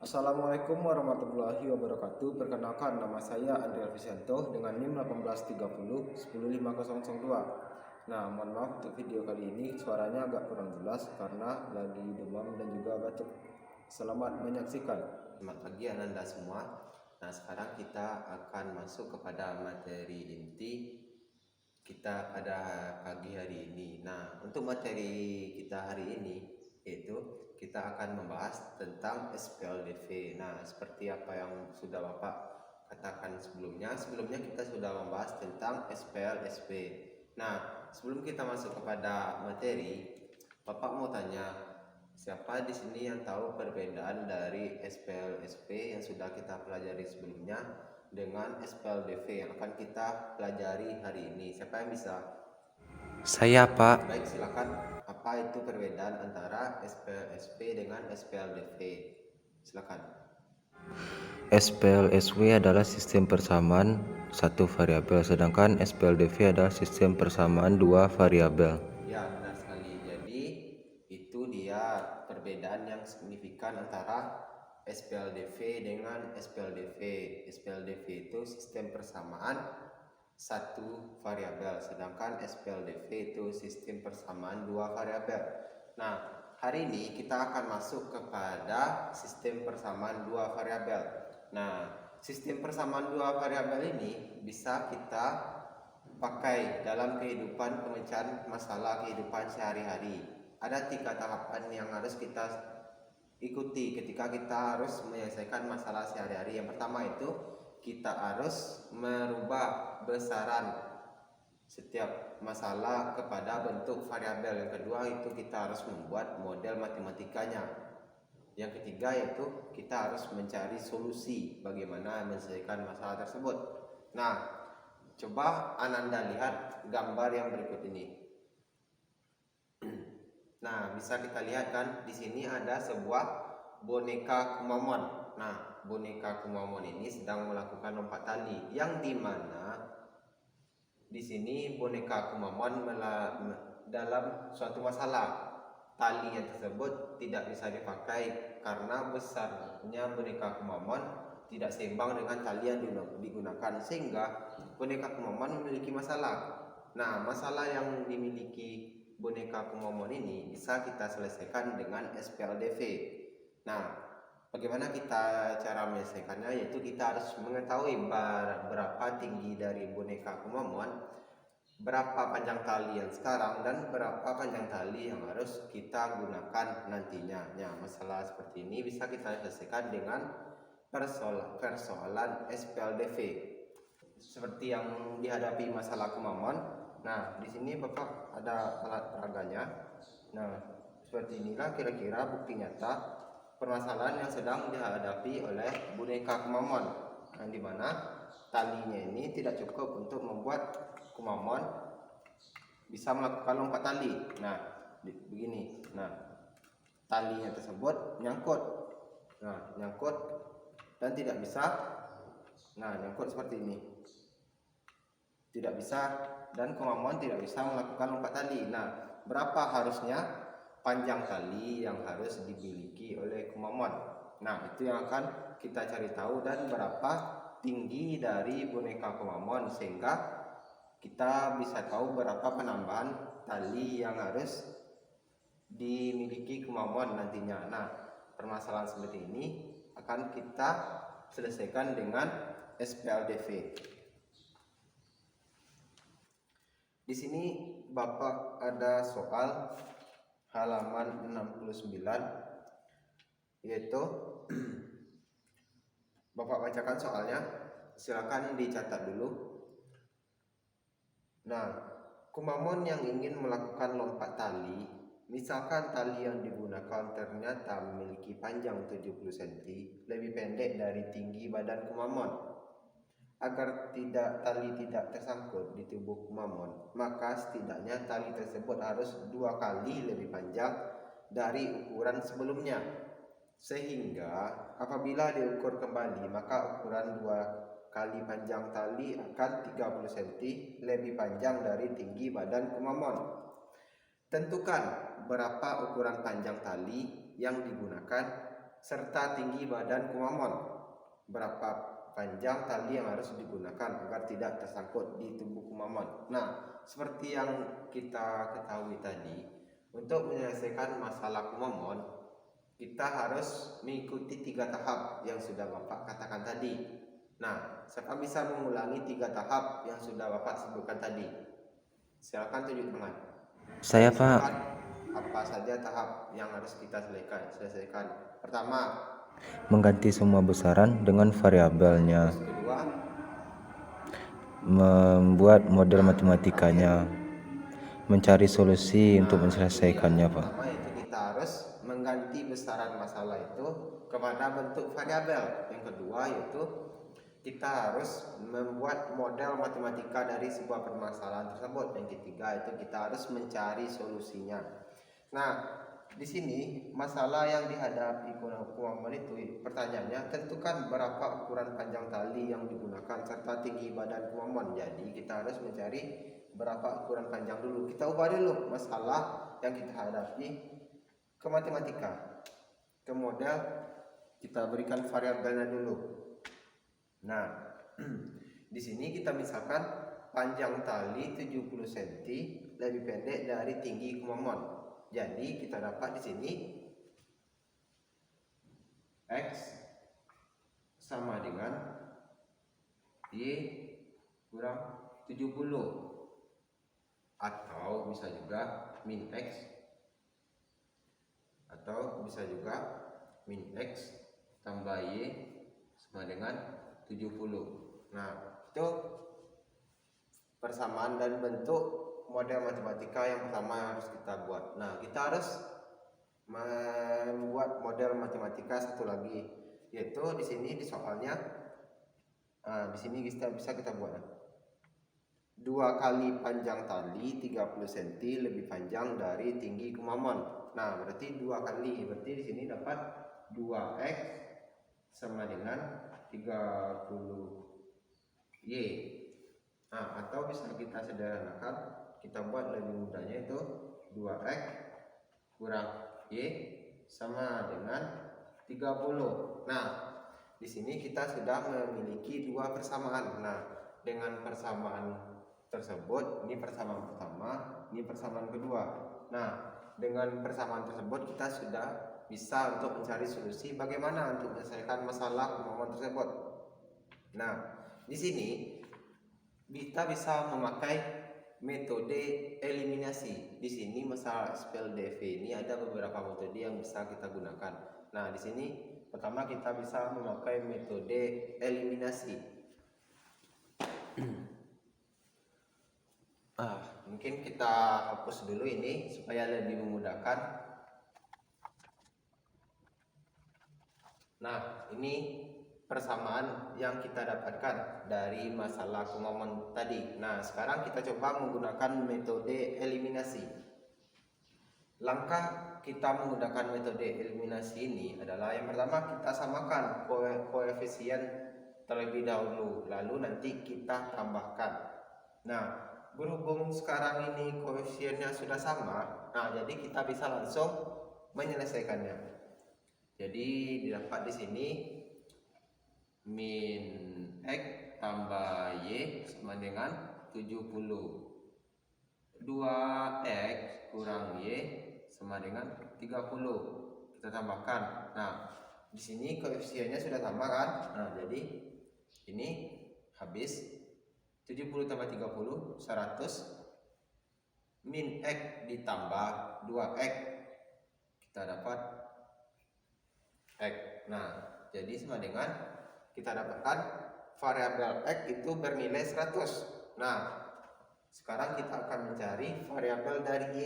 Assalamualaikum warahmatullahi wabarakatuh. Perkenalkan, nama saya Andrea Alfisanto dengan NIM 1830 10502. Nah, mohon maaf untuk video kali ini suaranya agak kurang jelas karena lagi demam dan juga batuk. Selamat menyaksikan. Selamat pagi Ananda semua. Nah, sekarang kita akan masuk kepada materi inti kita pada pagi hari ini. Nah, untuk materi kita hari ini yaitu kita akan membahas tentang SPLDV. Nah, seperti apa yang sudah Bapak katakan sebelumnya kita sudah membahas tentang SPLSP. Nah, sebelum kita masuk kepada materi, Bapak mau tanya, siapa di sini yang tahu perbedaan dari SPLSP yang sudah kita pelajari sebelumnya dengan SPLDV yang akan kita pelajari hari ini? Siapa yang bisa? Saya, Pak. Baik, silakan. Apa itu perbedaan antara SPLSP dengan SPLDV? Silakan. SPLSW adalah sistem persamaan satu variabel, sedangkan SPLDV adalah sistem persamaan dua variabel. Ya, benar sekali. Jadi, itu dia perbedaan yang signifikan antara SPLDV dengan SPLDV. SPLDV itu sistem persamaan satu variabel, sedangkan SPLDV itu sistem persamaan dua variabel. Nah, hari ini kita akan masuk kepada sistem persamaan dua variabel. Nah, sistem persamaan dua variabel ini bisa kita pakai dalam kehidupan pemecahan masalah kehidupan sehari-hari. Ada 3 tahapan yang harus kita ikuti ketika kita harus menyelesaikan masalah sehari-hari. Yang pertama itu kita harus merubah besaran setiap masalah kepada bentuk variabel. Yang kedua itu kita harus membuat model matematikanya. Yang ketiga yaitu kita harus mencari solusi bagaimana menyelesaikan masalah tersebut. Nah, coba Ananda lihat gambar yang berikut ini. Nah, bisa kita lihat kan di sini ada sebuah boneka Kumamon. Nah, boneka Kumamon ini sedang melakukan lompat tali, yang dimana di sini boneka Kumamon dalam suatu masalah. Talinya tersebut tidak bisa dipakai karena besarnya boneka Kumamon tidak seimbang dengan tali yang digunakan, sehingga boneka Kumamon memiliki masalah. Nah, masalah yang dimiliki boneka Kumamon ini bisa kita selesaikan dengan SPLDV. Nah, bagaimana kita cara menyelesaikannya? Yaitu kita harus mengetahui berapa tinggi dari boneka Kumamon, berapa panjang tali yang sekarang, dan berapa panjang tali yang harus kita gunakan nantinya. Nah, masalah seperti ini bisa kita selesaikan dengan persoalan SPLDV seperti yang dihadapi masalah Kumamon. Nah, di sini Bapak ada alat peraganya. Nah, seperti inilah kira-kira bukti nyata permasalahan yang sedang dihadapi oleh boneka Kumamon, yang dimana talinya ini tidak cukup untuk membuat Kumamon bisa melakukan lompat tali. Nah, begini. Nah, talinya tersebut nyangkut. Nah, nyangkut dan tidak bisa. Nah, nyangkut seperti ini. Tidak bisa, dan Kumamon tidak bisa melakukan lompat tali. Nah, berapa harusnya panjang tali yang harus dimiliki oleh Kumamon? Nah, itu yang akan kita cari tahu, dan berapa tinggi dari boneka Kumamon, sehingga kita bisa tahu berapa penambahan tali yang harus dimiliki Kumamon nantinya. Nah, permasalahan seperti ini akan kita selesaikan dengan SPLDV. Di sini Bapak ada soal halaman 69, yaitu Bapak bacakan soalnya, silakan dicatat dulu. Nah, Kumamon yang ingin melakukan lompat tali, misalkan tali yang digunakan ternyata memiliki panjang 70 cm, lebih pendek dari tinggi badan Kumamon. Agar tali tidak tersangkut di tubuh Kumamon, maka setidaknya tali tersebut harus 2 kali lebih panjang dari ukuran sebelumnya. Sehingga apabila diukur kembali, maka ukuran 2 kali panjang tali akan 30 cm lebih panjang dari tinggi badan Kumamon. Tentukan berapa ukuran panjang tali yang digunakan serta tinggi badan Kumamon. Berapa panjang tali yang harus digunakan agar tidak tersangkut di tubuh Kumamon. Nah, seperti yang kita ketahui tadi, untuk menyelesaikan masalah Kumamon, kita harus mengikuti 3 tahap yang sudah Bapak katakan tadi. Nah, siapa bisa mengulangi 3 tahap yang sudah Bapak sebutkan tadi? Silakan tunjuk tangan. Saya, Pak. Silakan, apa saja tahap yang harus kita selesaikan? Pertama, Mengganti semua besaran dengan variabelnya. terus kedua, Membuat model matematikanya. Mencari solusi untuk menyelesaikannya, Pak. pertama itu kita harus mengganti besaran masalah itu kepada bentuk variabel. Yang kedua yaitu kita harus membuat model matematika dari sebuah permasalahan tersebut. Yang ketiga itu kita harus mencari solusinya. Nah, di sini masalah yang dihadapi Kumamon itu pertanyaannya, tentukan berapa ukuran panjang tali yang digunakan serta tinggi badan Kumamon. Jadi kita harus mencari berapa ukuran panjang dulu. Kita ubah dulu masalah yang kita hadapi ke matematika, ke model, kita berikan variabelnya dulu. Nah, di sini kita misalkan panjang tali 70 cm lebih pendek dari tinggi Kumamon. Jadi kita dapat di sini X sama dengan Y kurang 70, atau bisa juga min X, atau bisa juga min X tambah Y sama dengan 70. Nah, itu persamaan dan bentuk model matematika yang pertama yang harus kita buat. Nah, kita harus membuat model matematika satu lagi, yaitu di sini di soalnya, di sini kita bisa kita buat 2 kali panjang tali 30 cm lebih panjang dari tinggi Kumamon. Nah, berarti 2 kali, berarti di sini dapat 2x sama dengan 30y. Nah, atau bisa kita sederhanakan, kita buat lebih mudahnya itu 2x kurang y sama dengan 30. Nah, di sini kita sudah memiliki 2 persamaan. Nah, dengan persamaan tersebut, ini persamaan pertama, ini persamaan kedua. Nah, dengan persamaan tersebut kita sudah bisa untuk mencari solusi bagaimana untuk menyelesaikan masalah Kumamon tersebut. Nah, di sini kita bisa memakai metode eliminasi. Di sini masalah SPLDV ini ada beberapa metode yang bisa kita gunakan. Nah, di sini pertama kita bisa memakai metode eliminasi. Mungkin kita hapus dulu ini supaya lebih memudahkan. Nah, ini persamaan yang kita dapatkan dari masalah Kumamon tadi. Nah, sekarang kita coba menggunakan metode eliminasi. Langkah kita menggunakan metode eliminasi ini adalah yang pertama kita samakan koefisien terlebih dahulu, lalu nanti kita tambahkan. Nah, berhubung sekarang ini koefisiennya sudah sama, nah jadi kita bisa langsung menyelesaikannya. Jadi didapat di sini min X tambah Y sama dengan 70. 2X kurang Y sama dengan 30. Kita tambahkan. Nah, di sini koefisiennya sudah sama kan? Nah, jadi ini habis 70 tambah 30 100 min X ditambah 2X kita dapat X. Nah, jadi sama dengan kita dapatkan variabel X itu bernilai 100. Nah, sekarang kita akan mencari variabel dari Y.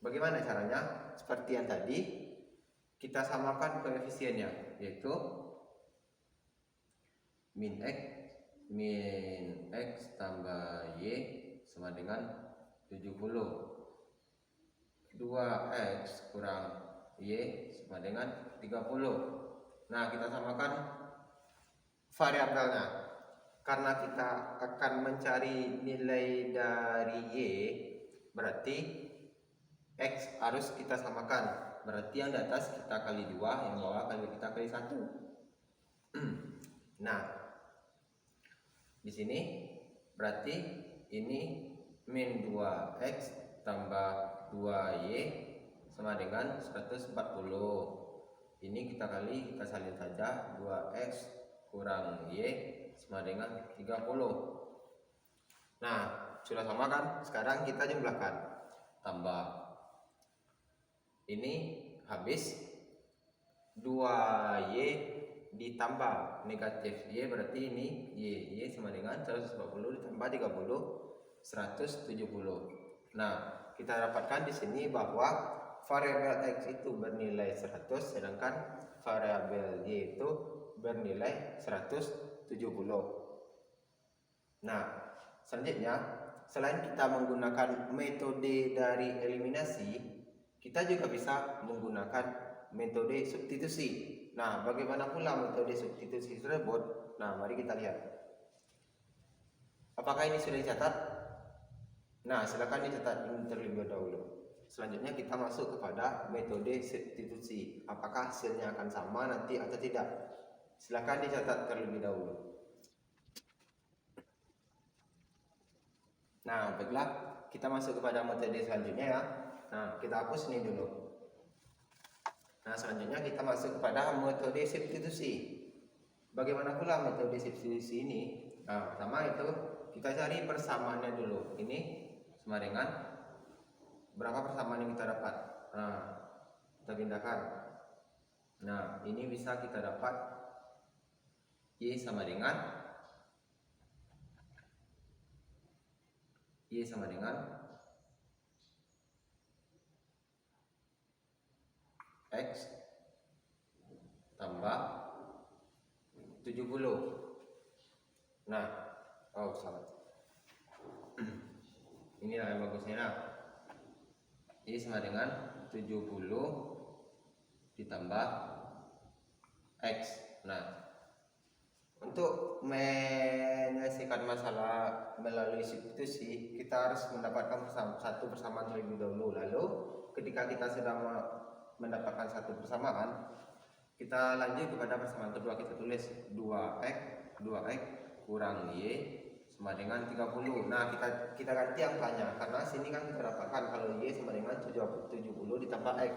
Bagaimana caranya? Seperti yang tadi, kita samakan koefisiennya, yaitu min X tambah Y sama dengan 70. 2X kurang Y sama dengan 30. Nah, kita samakan variabelnya. Karena kita akan mencari nilai dari Y, berarti X harus kita samakan. berarti yang di atas kita kali 2, yang bawah kita kali 1. Nah, di sini berarti ini min 2x tambah 2y sama dengan 140. Ini kita salin saja, 2x kurang y sama dengan 30. Nah, sudah sama kan? Sekarang kita jumlahkan. Tambah. Ini habis 2y ditambah negatif y, berarti ini y sama dengan 140 ditambah 30, 170. Nah, kita dapatkan di sini bahwa variabel x itu bernilai 100, sedangkan variabel y itu bernilai 170. Nah, selanjutnya, selain kita menggunakan metode dari eliminasi, kita juga bisa menggunakan metode substitusi. Nah, bagaimana pula metode substitusi tersebut? Nah, mari kita lihat. Apakah ini sudah dicatat? Nah, silakan dicatat ini terlebih dahulu. Selanjutnya kita masuk kepada metode substitusi. Apakah hasilnya akan sama nanti atau tidak? Silakan dicatat terlebih dahulu. Nah, baiklah, kita masuk kepada metode selanjutnya ya. Nah, kita hapus ini dulu. Nah, selanjutnya kita masuk kepada metode substitusi. Bagaimana pula metode substitusi ini? Nah, pertama itu kita cari persamaannya dulu. Ini sama dengan berapa persamaan yang kita dapat. Nah, kita pindahkan. Nah, ini bisa kita dapat y sama dengan x tambah 70. Nah, salah. Inilah yang bagusnya. Nah, y sama dengan 70 ditambah x. Nah, untuk menyelesaikan masalah melalui substitusi, kita harus mendapatkan satu persamaan terlebih dahulu. Lalu, ketika kita sudah mendapatkan satu persamaan, kita lanjut kepada persamaan kedua. Kita tulis 2x kurang y sama dengan 30. Nah, kita ganti angkanya, karena sini kan kita dapatkan kalau y sama dengan 70 ditambah x.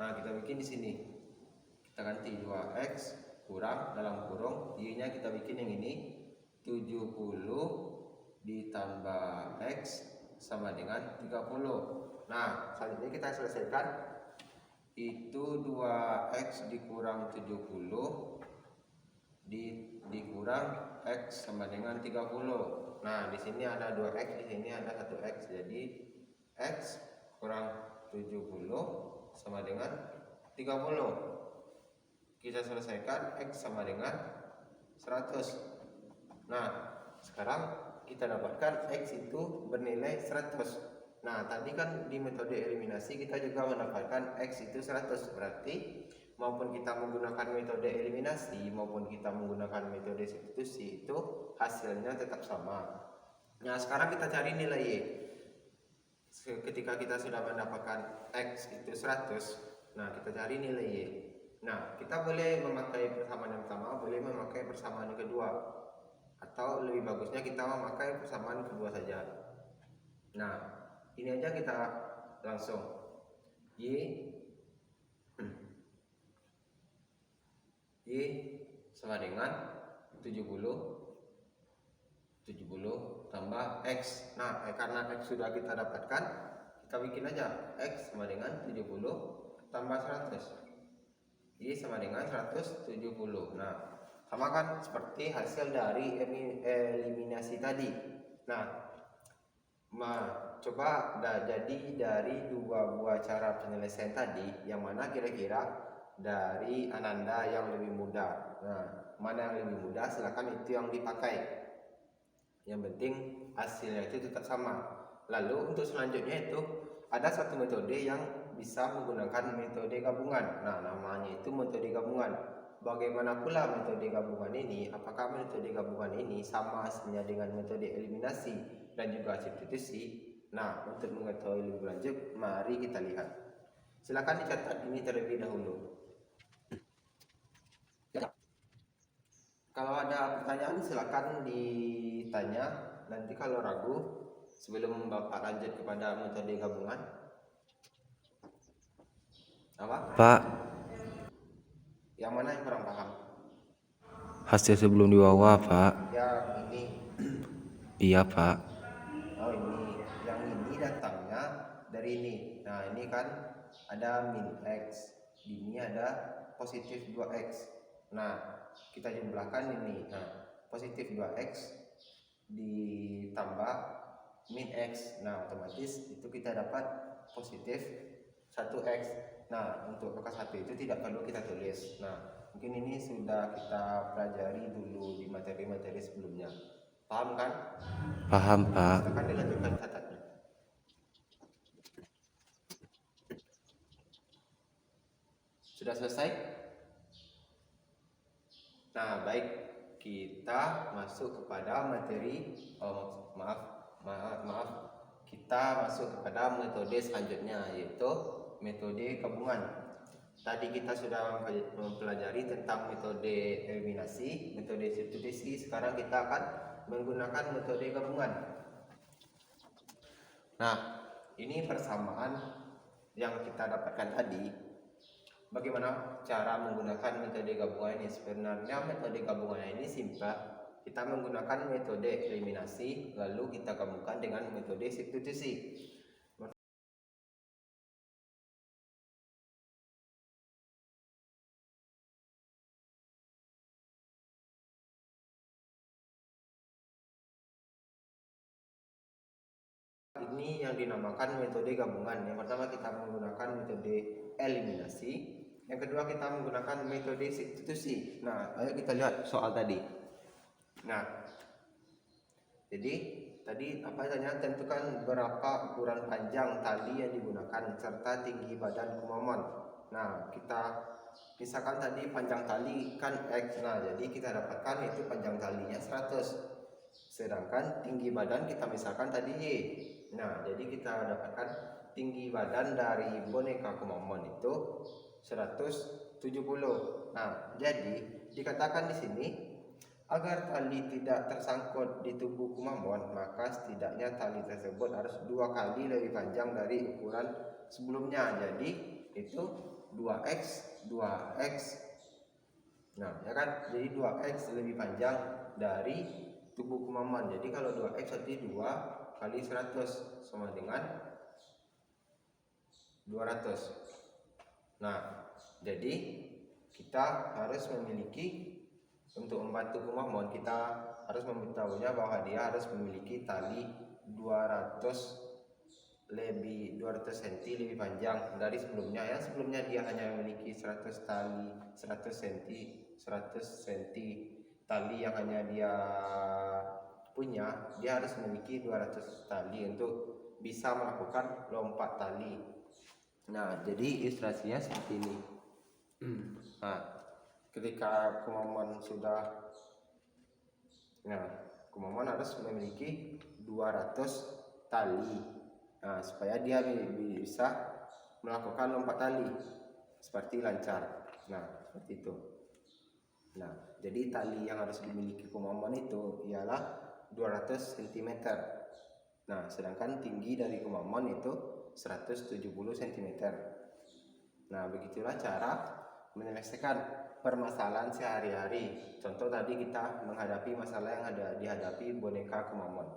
Nah, kita bikin di sini. Kita ganti 2x kurang dalam kurung y-nya kita bikin yang ini 70 ditambah x sama dengan 30. Nah, selanjutnya kita selesaikan. Itu 2x dikurang 70 dikurang x sama dengan 30. Nah, di sini ada 2x, di sini ada 1x. Jadi x kurang 70 sama dengan 30. Kita selesaikan x sama dengan 100. Nah, sekarang kita dapatkan x itu bernilai 100. Nah, tadi kan di metode eliminasi kita juga mendapatkan x itu 100. Berarti maupun kita menggunakan metode eliminasi maupun kita menggunakan metode substitusi, itu hasilnya tetap sama. Nah, sekarang kita cari nilai y. Ketika kita sudah mendapatkan x itu 100, nah kita cari nilai y. Nah, kita boleh memakai persamaan yang pertama, boleh memakai persamaan yang kedua, atau lebih bagusnya kita memakai persamaan kedua saja. Nah, ini aja kita langsung y sama dengan 70 tambah x. Nah, karena x sudah kita dapatkan, kita bikin aja x sama dengan 70 tambah 100. Y sama dengan 170. Nah, sama kan seperti hasil dari eliminasi tadi. Nah, coba jadi dari dua buah cara penyelesaian tadi, yang mana kira-kira dari Ananda yang lebih mudah. Nah, mana yang lebih mudah, silakan itu yang dipakai. Yang penting hasilnya itu tetap sama. Lalu untuk selanjutnya itu ada satu metode yang bisa menggunakan metode gabungan. Nah, namanya itu metode gabungan. Bagaimana pula metode gabungan ini? Apakah metode gabungan ini sama hasilnya dengan metode eliminasi dan juga substitusi? Nah, untuk mengetahui lebih lanjut, mari kita lihat. Silakan dicatat ini terlebih dahulu. Kalau ada pertanyaan silakan ditanya. Nanti kalau ragu sebelum Bapak lanjut kepada metode gabungan. Apa? Pak, Yang mana yang kurang paham? hasil sebelum di bawah, Pak. Ya ini. Iya, Pak. Oh ini. Yang ini datangnya dari ini. Nah ini kan ada min X. Ini ada positif 2X. Nah kita jumlahkan ini. Nah positif 2X ditambah min X. Nah otomatis itu kita dapat positif 1X. Nah untuk angka 1 itu tidak perlu kita tulis. Nah mungkin ini sudah kita pelajari dulu di materi-materi sebelumnya. Paham kan? Paham, Pak. Silakan dilanjutkan catatnya. Sudah selesai? Nah baik, kita masuk kepada materi. Maaf. Kita masuk kepada metode selanjutnya, yaitu metode gabungan. Tadi kita sudah mempelajari tentang metode eliminasi, metode substitusi. Sekarang kita akan menggunakan metode gabungan. Nah, ini persamaan yang kita dapatkan tadi. Bagaimana cara menggunakan metode gabungan ini? Sebenarnya metode gabungan ini simpel. Kita menggunakan metode eliminasi, lalu kita gabungkan dengan metode substitusi. Ini yang dinamakan metode gabungan. Yang pertama kita menggunakan metode eliminasi, yang kedua kita menggunakan metode substitusi. Nah, ayo kita lihat soal tadi. Nah, jadi tadi apa tanya? Tentukan berapa ukuran panjang tali yang digunakan serta tinggi badan kumamon. Nah, kita misalkan tadi panjang tali kan X. Nah, jadi kita dapatkan itu panjang talinya 100. Sedangkan tinggi badan kita misalkan tadi Y. Nah, jadi kita dapatkan tinggi badan dari boneka kumamon itu 170. Nah, jadi dikatakan di sini agar tali tidak tersangkut di tubuh kumamon, maka setidaknya tali tersebut harus 2 kali lebih panjang dari ukuran sebelumnya. Jadi itu 2x. Nah, ya kan? Jadi 2x lebih panjang dari tubuh kumamon. Jadi kalau 2x berarti 2 kali 100 sama dengan 200. Nah, jadi kita harus memiliki, untuk membantu kumamon kita harus memberitahunya bahwa dia harus memiliki tali 200 cm lebih panjang dari sebelumnya. Yang sebelumnya dia hanya memiliki 100 cm tali yang hanya dia punya, dia harus memiliki 200 tali untuk bisa melakukan lompat tali. Nah, jadi ilustrasinya seperti ini. Nah, ketika kumamon kumamon harus memiliki 200 tali. Nah, supaya dia bisa melakukan lompat tali seperti lancar. Nah, seperti itu. Nah, jadi tali yang harus dimiliki kumamon itu ialah 200 cm. Nah, sedangkan tinggi dari kumamon itu 170 cm. Nah, begitulah cara menyelesaikan permasalahan sehari-hari. Contoh tadi kita menghadapi masalah yang ada dihadapi boneka kumamon.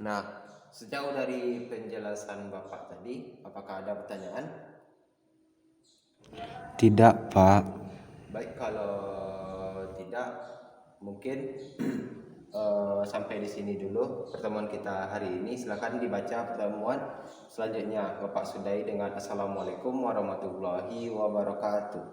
Nah, sejauh dari penjelasan Bapak tadi, apakah ada pertanyaan? Tidak, Pak. Baik, kalau tidak, mungkin sampai di sini dulu pertemuan kita hari ini. Silakan dibaca pertemuan selanjutnya. Bapak sudahi dengan Assalamualaikum warahmatullahi wabarakatuh.